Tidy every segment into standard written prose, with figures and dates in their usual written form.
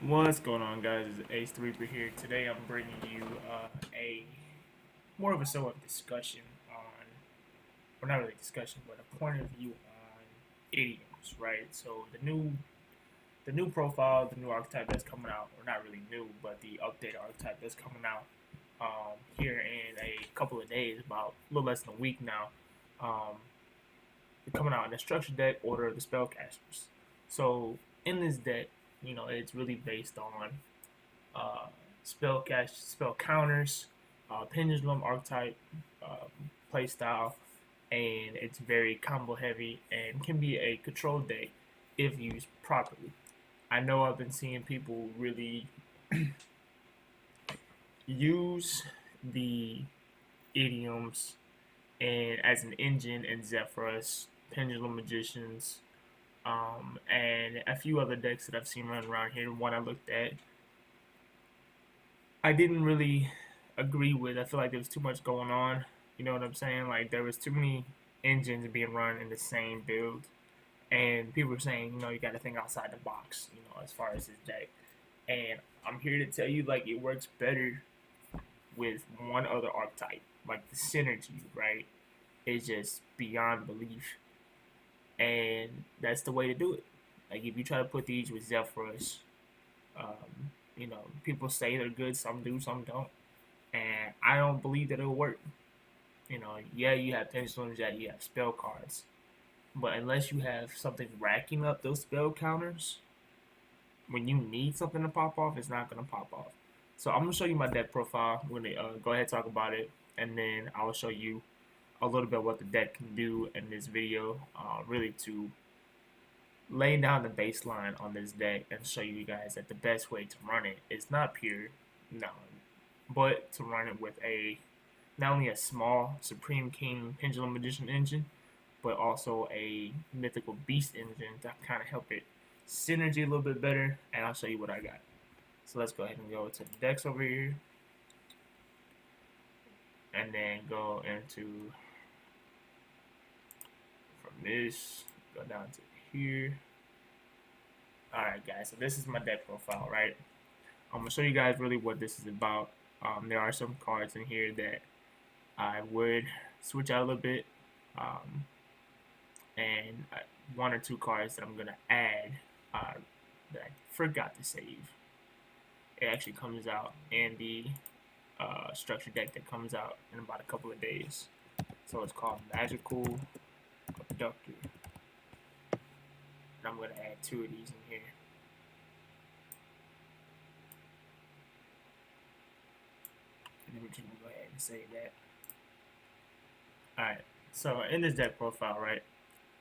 What's going on, guys? It's AceTheReaper here. Today I'm bringing you a more of a sort of discussion on, or not really discussion, but a point of view on idioms, right? So the new profile, the new archetype that's coming out, or not really new, but the updated archetype that's coming out here in a couple of days, about a little less than a week now. Um, they're coming out in the structured deck, Order of the Spellcasters. So in this deck, it's really based on uh, spell counters, pendulum archetype, play style, and it's very combo heavy and can be a control deck if used properly. I know I've been seeing people really use the idioms and as an engine in Zephyrus, Pendulum Magicians, and a few other decks that I've seen run around here. One I looked at, I didn't really agree with. I feel like there was too much going on. You know what I'm saying? Like there was too many engines being run in the same build, and people were saying, you got to think outside the box. As far as this deck, and I'm here to tell you, like it works better with one other archetype. Like the synergy, right? Is just beyond belief, and that's the way to do it. Like if you try to put these with Zephyrus, people say they're good, some do, some don't, and I don't believe that it'll work. Yeah, you have pendulums, yeah, you have spell cards, but unless you have something racking up those spell counters, when you need something to pop off, it's not gonna pop off. So I'm gonna show you my deck profile. We're gonna go ahead and talk about it, and then I will show you a little bit what the deck can do in this video, really to lay down the baseline on this deck and show you guys that the best way to run it is not pure, no, but to run it with a not only a small Supreme King Pendulum Magician engine, but also a Mythical Beast engine to kind of help it synergy a little bit better. And I'll show you what I got. So let's go ahead and go to the decks over here, and then go into from this, go down to here. Alright guys, so this is my deck profile, right? I'm going to show you guys really what this is about. There are some cards in here that I would switch out a little bit, and one or two cards that I'm going to add that I forgot to save. It actually comes out in the structure deck that comes out in about a couple of days. So it's called Magical Abductor. And I'm going to add two of these in here. And then we can go ahead and save that. Alright, so in this deck profile, right,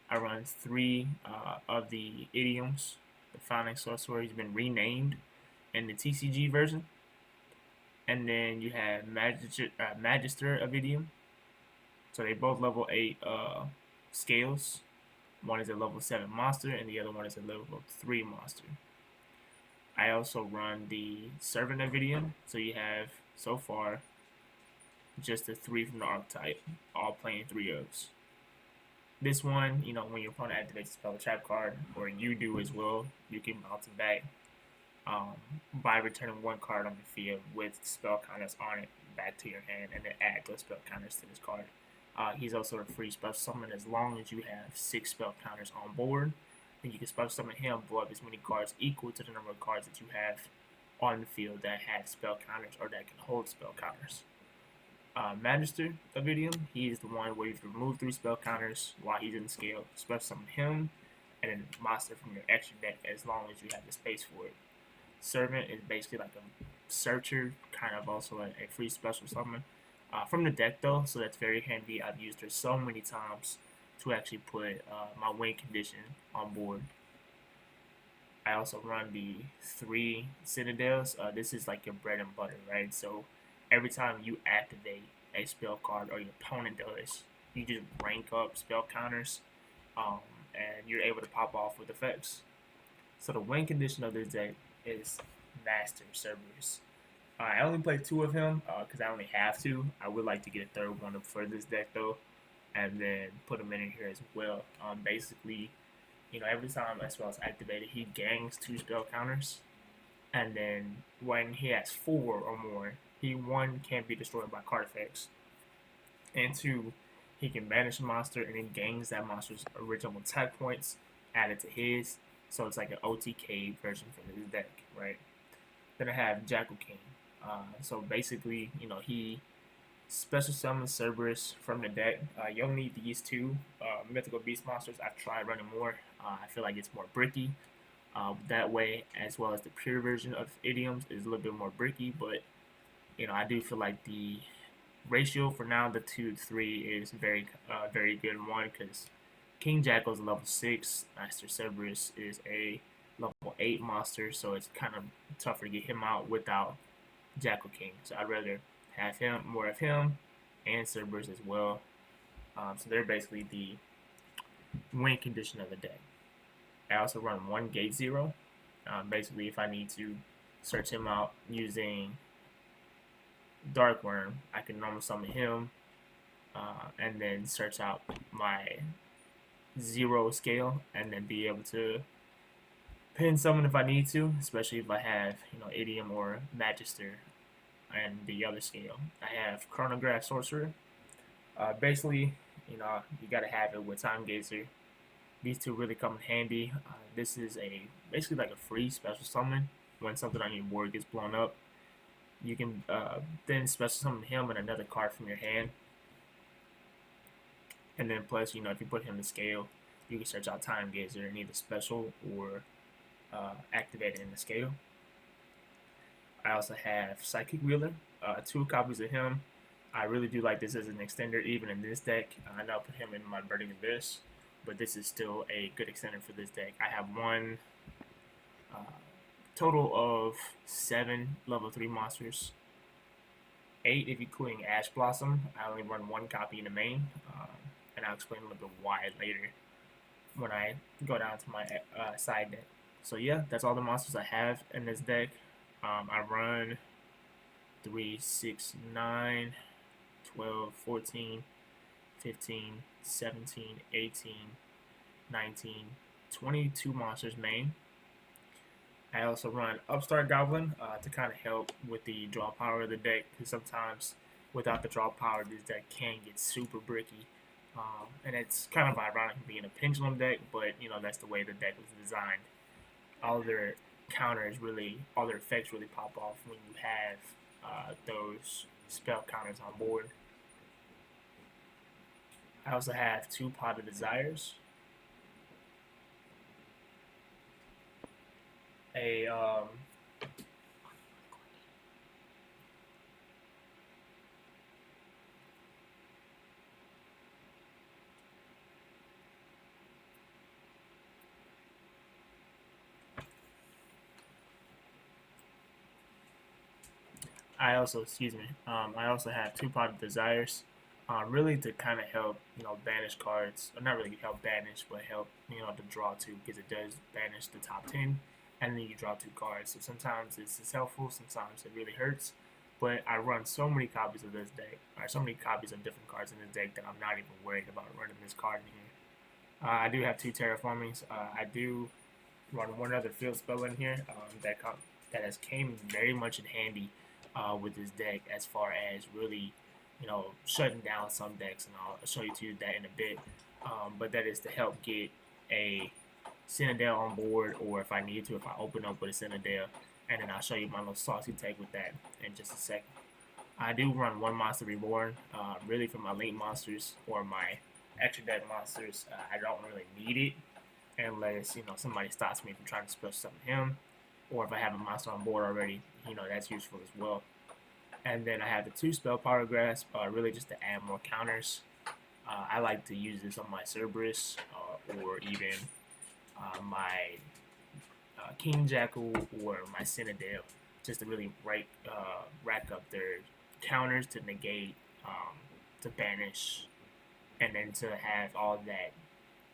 I run three of the idioms. The Founding Sorcerer has been renamed in the TCG version. And then you have Magister of Idiom. So they both level 8 scales. One is a level 7 monster, and the other one is a level 3 monster. I also run the Servant of Idiom. So you have, so far, just the 3 from the archetype, all playing 3/0s. This one, when your opponent activates a spell trap card, or you do as well, you can bounce it back by returning one card on the field with spell counters on it back to your hand, and then add those spell counters to this card. He's also a free special summon as long as you have 6 spell counters on board. Then you can special summon him, blow up as many cards equal to the number of cards that you have on the field that have spell counters or that can hold spell counters. Magister of Idiom, he is the one where you can remove 3 spell counters while he's in the scale, special summon him, and then monster from your extra deck as long as you have the space for it. Servant is basically like a searcher, kind of also a free special summon from the deck though, so that's very handy. I've used her so many times to actually put my win condition on board. I also run the 3 Citadels. This is like your bread and butter, right? So every time you activate a spell card, or your opponent does, you just rank up spell counters, and you're able to pop off with effects. So the win condition of this deck is Master Cerberus. I only play 2 of him because I only have to. I would like to get a third one for this deck though, and then put him in here as well. Basically, every time a spell is activated, he gangs 2 spell counters, And then when he has 4 or more, he 1 can't be destroyed by card effects, and 2 he can banish a monster and then gains that monster's original attack points added to his. So it's like an OTK version for his deck, right? Then I have Jackal King. So basically, he special summons Cerberus from the deck. You only need these 2 mythical beast monsters. I've tried running more. I feel like it's more bricky. That way, as well as the pure version of idioms is a little bit more bricky, but I do feel like the ratio for now, the 2 to 3 is very good one, because King Jackal is a level 6. Master Cerberus is a level 8 monster, so it's kind of tougher to get him out without Jackal King. So I'd rather have more of him, and Cerberus as well. So they're basically the win condition of the deck. I also run 1 Gate Zero. Basically, if I need to search him out using Dark Worm, I can normal summon him, and then search out my 0 scale, and then be able to pin summon if I need to, especially if I have Idiom or Magister and the other scale. I have Chronograph Sorcerer. Basically, you gotta have it with Time Gazer. These 2 really come in handy. This is basically like a free special summon. When something on your board gets blown up, you can then special summon him and another card from your hand. And then plus, if you put him in scale, you can search out Time Gazer and either special or activate it in the scale. I also have Psychic Wheeler, 2 copies of him. I really do like this as an extender, even in this deck. I know I put him in my Burning Abyss, but this is still a good extender for this deck. I have one total of 7 level 3 monsters. 8 if you're including Ash Blossom. I only run 1 copy in the main, and I'll explain a little bit why later when I go down to my side deck. So yeah, that's all the monsters I have in this deck. I run 3, 6, 9, 12, 14, 15, 17, 18, 19, 22 monsters main. I also run Upstart Goblin to kind of help with the draw power of the deck, because sometimes without the draw power, this deck can get super bricky. And it's kind of ironic being a pendulum deck, but that's the way the deck was designed. All their all their effects really pop off when you have those spell counters on board. I also have 2 Pot of Desires. I also have 2 Pot of Desires, really to kind of help banish cards, or not really help banish, but help to draw 2, because it does banish the top 10, and then you draw 2 cards. So sometimes this is helpful, sometimes it really hurts. But I run so many copies of this deck, or so many copies of different cards in this deck, that I'm not even worried about running this card in here. I do have 2 Terraformings. I do run 1 other field spell in here that has came very much in handy with this deck, as far as really shutting down some decks, and I'll show you that in a bit. But that is to help get a Citadel on board, or if I need to, if I open up with a Citadel, and then I'll show you my little saucy take with that in just a second. I do run 1 Monster Reborn, really for my late monsters or my extra deck monsters. I don't really need it unless somebody stops me from trying to special summon him, or if I have a monster on board already, that's useful as well. And then I have the 2 Spell Power Grasp, really just to add more counters. I like to use this on my Cerberus, or even my King Jackal, or my Citadel, just to really rack up their counters to negate, to banish, and then to have all that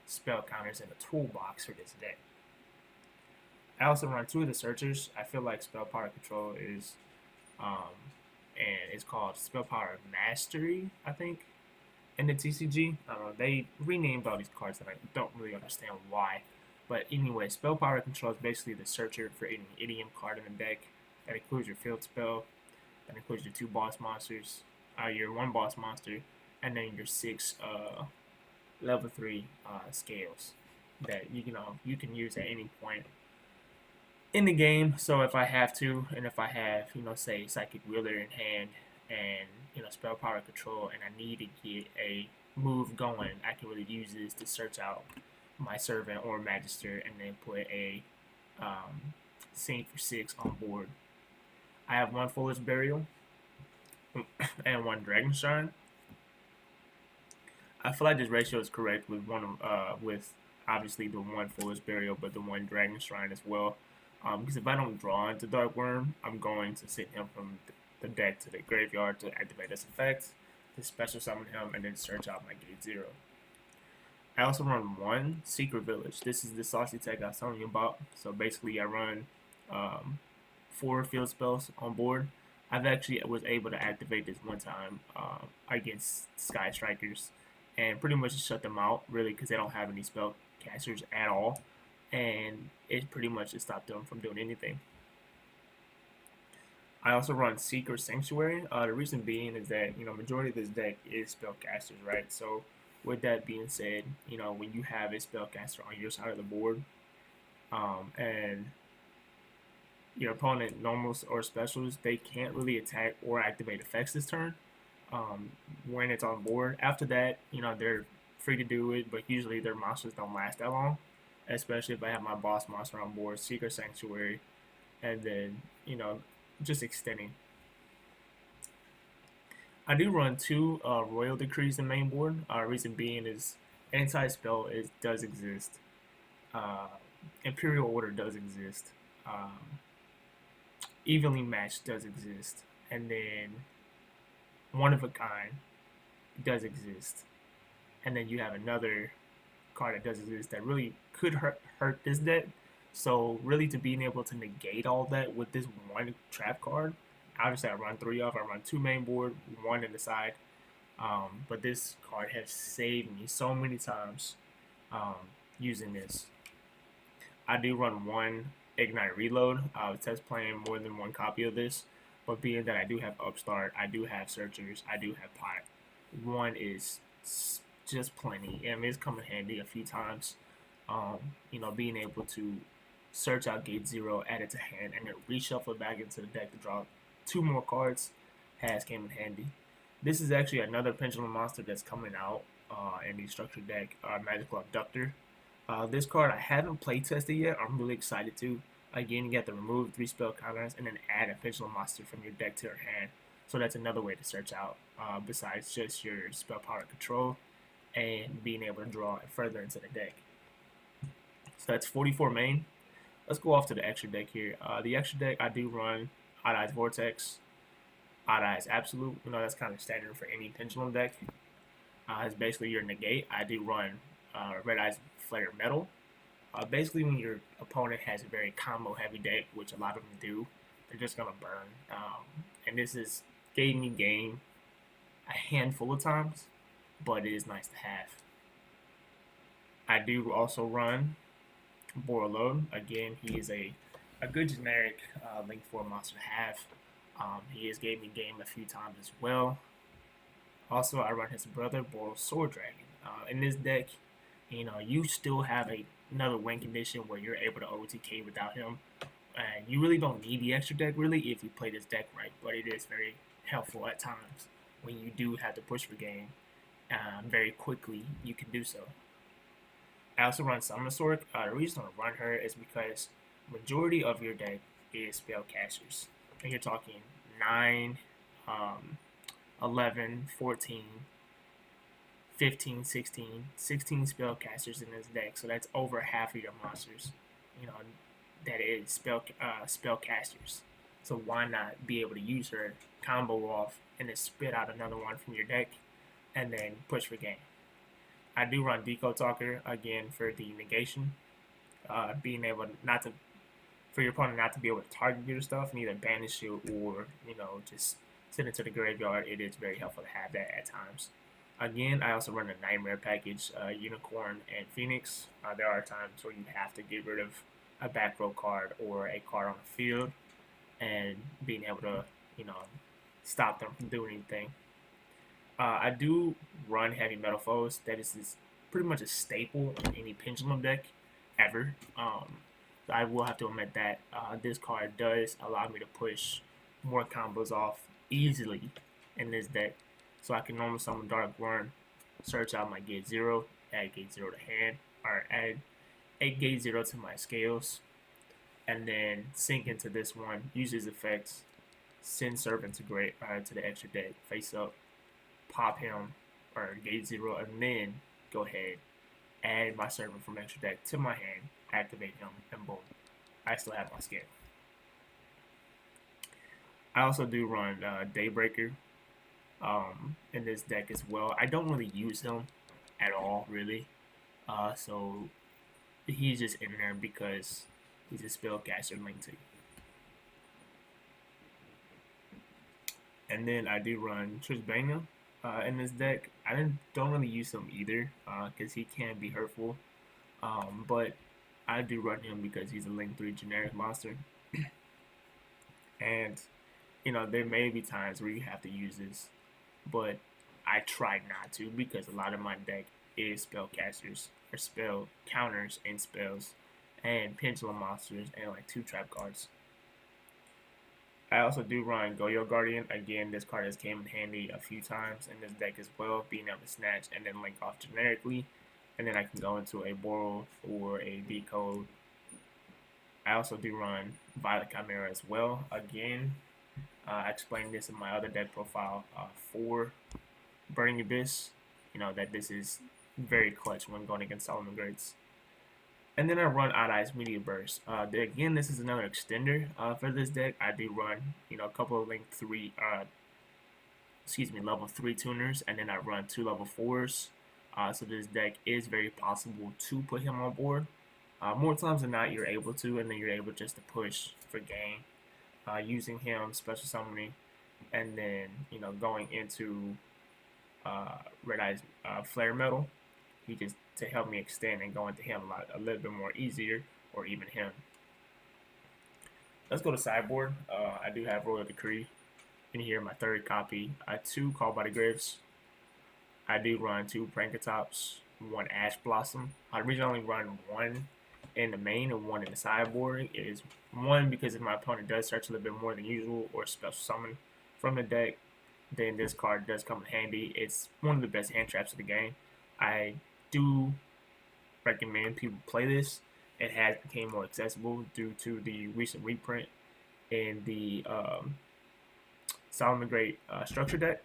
spell counters in the toolbox for this deck. I also run 2 of the Searchers. I feel like Spell Power Control is, and it's called Spell Power Mastery, I think, in the TCG. They renamed all these cards, and I don't really understand why. But anyway, spell power control is basically the searcher for any idiom card in the deck. That includes your field spell, that includes your 2 boss monsters, your 1 boss monster, and then your 6 level 3 scales that you can use at any point in the game. So if I have to, and if I have, say Psychic Wheeler in hand and, spell power control, and I need to get a move going, I can really use this to search out my Servant or Magister and then put a Saint for 6 on board. I have 1 Foolish Burial and 1 Dragon Shine. I feel like this ratio is correct with with obviously the 1 Foolish Burial, but the 1 Dragon Shrine as well. Because if I don't draw into Dark Worm, I'm going to send him from the deck to the graveyard to activate this effect, to special summon him, and then search out my gate 0. I also run 1 Secret Village. This is the saucy tech I was telling you about. So basically, I run 4 field spells on board. I've actually was able to activate this one time against Sky Strikers, and pretty much shut them out, really, because they don't have any spell casters at all, and it pretty much just stopped them from doing anything. I also run Secret Sanctuary. The reason being is that, majority of this deck is spellcasters, right? So with that being said, when you have a spellcaster on your side of the board, and your opponent normals or specials, they can't really attack or activate effects this turn when it's on board. After that, they're free to do it, but usually their monsters don't last that long, especially if I have my boss monster on board, Secret Sanctuary, and then, just extending. I do run 2 Royal Decrees in main board. Reason being is anti-spell does exist. Imperial Order does exist. Evenly Matched does exist. And then One of a Kind does exist. And then you have another card that does exist that really could hurt this deck. So really, to being able to negate all that with this 1 trap card, obviously I run 3 of. I run 2 main board, 1 in the side. But this card has saved me so many times using this. I do run 1 Ignite Reload. I was test playing more than 1 copy of this, but being that I do have Upstart, I do have Searchers, I do have Pot, 1 is just plenty. I mean, it's come in handy a few times. Being able to search out gate 0, add it to hand, and then reshuffle it back into the deck to draw 2 more cards has came in handy. This is actually another Pendulum monster that's coming out in the structured deck, Magical Abductor. This card I haven't play tested yet. I'm really excited to. Again, you have to remove 3 spell counters and then add a Pendulum monster from your deck to your hand. So that's another way to search out, besides just your spell power control and being able to draw it further into the deck. So that's 44 main. Let's go off to the extra deck here. The extra deck, I do run Odd Eyes Vortex, Odd Eyes Absolute. That's kind of standard for any Pendulum deck. It's basically your negate. I do run Red Eyes Flare Metal. Basically, when your opponent has a very combo heavy deck, which a lot of them do, they're just going to burn. And this is gave me game a handful of times, but it is nice to have. I do also run Borreload. Again, he is a good generic Link 4 monster to have. He has gave me game a few times as well. Also, I run his brother, Boral Sword Dragon. In this deck, you still have another win condition where you're able to OTK without him. And you really don't need the extra deck, really, if you play this deck right. But it is very helpful at times when you do have to push for game. Very quickly, you can do so. I also run Summon Sword. The reason I run her is because majority of your deck is spellcasters. And you're talking 9, 11, 14, 15, 16 spellcasters in this deck. So that's over half of your monsters, that is spellcasters. So why not be able to use her, combo off, and then spit out another one from your deck, and then push for game. I do run Deco Talker, again, for the negation. Being able for your opponent not to be able to target your stuff, and either banish you or, just send it to the graveyard. It is very helpful to have that at times. Again, I also run a Nightmare package, Unicorn and Phoenix. There are times where you have to get rid of a back row card or a card on the field, and being able to, you know, stop them from doing anything. I do run heavy metal foes. That is pretty much a staple in any pendulum deck ever. So I will have to admit that this card does allow me to push more combos off easily in this deck. So I can normal summon Dark Worm, search out my gate 0, add gate 0 to hand, or add 8 gate 0 to my scales, and then sink into this one, use his effects, send Servant to to the extra deck, face up, pop him, or gate 0, and then go ahead, add my Servant from extra deck to my hand, activate him, and boom, I still have my scale. I also do run Daybreaker in this deck as well. I don't really use him at all, really. So he's just in there because he's a spellcaster linked to. And then I do run Trishbana in this deck. I don't really use him either because he can be hurtful. But I do run him because he's a link 3 generic monster. And, you know, there may be times where you have to use this, but I try not to because a lot of my deck is spellcasters or spell counters and spells and pendulum monsters and like 2 trap cards. I also do run Goyo Guardian. Again, this card has came in handy a few times in this deck as well, being able to snatch and then link off generically. And then I can go into a Boros or a Decode. I also do run Violet Chimera as well. Again, I explained this in my other deck profile for Burning Abyss. You know, that this is very clutch when going against Salamangreats. And then I run Odd Eyes Meteor Burst. Again, this is another extender for this deck. I do run, you know, a couple of level 3 tuners, and then I run 2 level 4s. So this deck is very possible to put him on board. More times than not, you're able to, and then you're able just to push for game using him, special summoning, and then, you know, going into Red Eyes Flare Metal. He just to help me extend and go into him a little bit more easier, or even him. Let's go to sideboard. I do have Royal Decree in here, my 3rd copy. 2 Call by the Graves. I do run 2 Prankatops, 1 Ash Blossom. I originally run 1 in the main and 1 in the sideboard. It is 1 because if my opponent does search a little bit more than usual or special summon from the deck, then this card does come in handy. It's one of the best hand traps of the game. I do recommend people play this. It has become more accessible due to the recent reprint in the Salamangreat structure deck.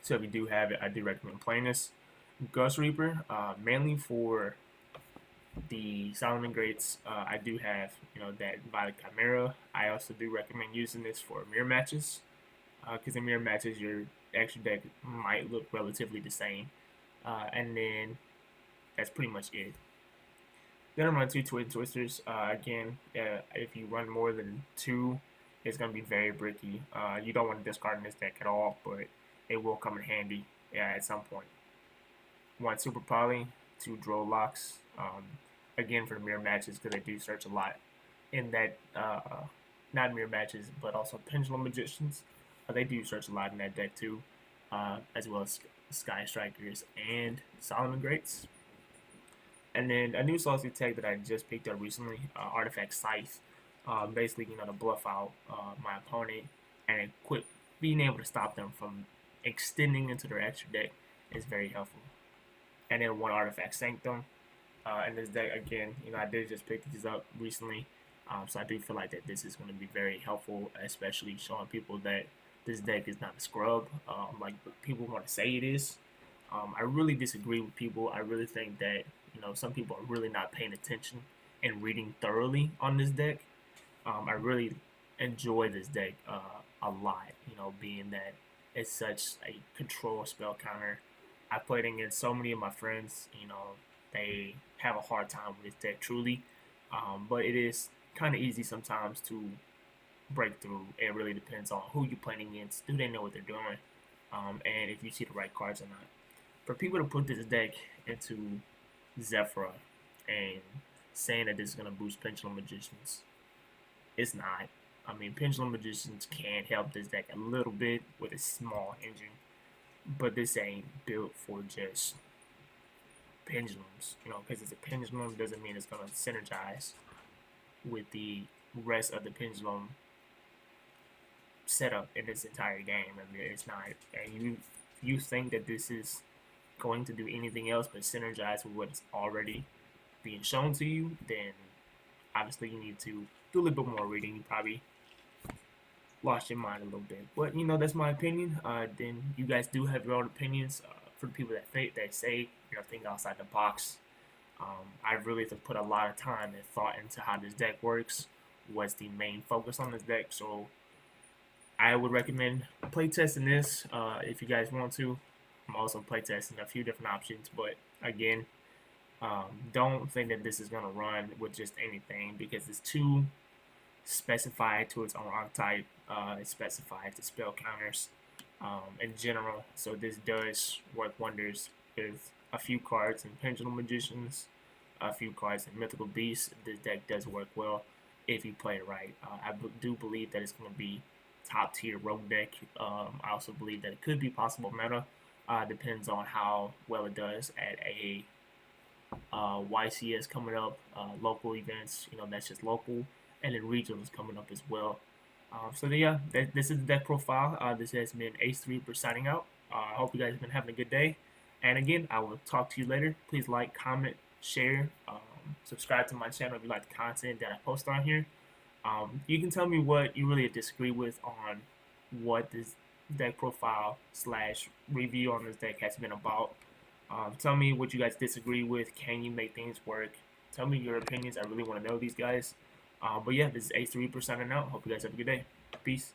So if you do have it, I do recommend playing this. Ghost Reaper, mainly for the Salamangreats. I do have, you know, that Violet Chimera. I also do recommend using this for mirror matches, because in mirror matches your extra deck might look relatively the same. And then that's pretty much it. Then I run 2 Twin Twisters. Again, if you run more than 2, it's going to be very bricky. You don't want to discard in this deck at all, but it will come in handy at some point. 1 Super Poly, 2 Droll Locks. Again, for the mirror matches, because they do search a lot in that, not mirror matches, but also Pendulum Magicians. They do search a lot in that deck too, as well as Sky Strikers and Salamangreats. And then a new saucy tech that I just picked up recently, Artifact Scythe. Basically, you know, to bluff out my opponent and quit being able to stop them from extending into their extra deck is very helpful. And then 1 Artifact Sanctum. In this deck, again, you know, I did just pick these up recently, so I do feel like that this is going to be very helpful, especially showing people that this deck is not a scrub, like people want to say it is. I really disagree with people. I really think that, you know, some people are really not paying attention and reading thoroughly on this deck. I really enjoy this deck a lot, you know, being that it's such a control spell counter. I played against so many of my friends, you know, they have a hard time with this deck truly, but it is kind of easy sometimes to break through. It really depends on who you're playing against. Do they know what they're doing? And if you see the right cards or not. for people to put this deck into Zephyra and saying that this is gonna boost Pendulum Magicians, it's not. I mean, Pendulum Magicians can help this deck a little bit with a small engine, but this ain't built for just pendulums. Because it's a pendulum doesn't mean it's gonna synergize with the rest of the pendulum setup in this entire game. I mean, it's not. And you think that this is going to do anything else but synergize with what's already being shown to you, then obviously you need to do a little bit more reading. You probably lost your mind a little bit, but that's my opinion. Then you guys do have your own opinions. For the people that say think outside the box, I really put a lot of time and thought into how this deck works. What's the main focus on this deck? So I would recommend playtesting this if you guys want to. I'm also playtesting a few different options, but again, don't think that this is going to run with just anything because it's too specified to its own archetype. It's specified to spell counters in general, so this does work wonders with a few cards in Pendulum Magicians, a few cards in Mythical Beasts. This deck does work well if you play it right. I do believe that it's going to be top tier rogue deck. I also believe that it could be possible meta. Depends on how well it does at a YCS coming up, local events. That's just local, and then regionals coming up as well. So yeah, this is the deck profile. This has been AceTheReaper signing out. I hope you guys have been having a good day. And again, I will talk to you later. Please like, comment, share, subscribe to my channel if you like the content that I post on here. You can tell me what you really disagree with on what this deck profile / review on this deck has been about. Tell me what you guys disagree with. Can you make things work? Tell me your opinions. I really want to know these guys. But yeah, this is AceTheReaper signing out. Hope you guys have a good day. Peace.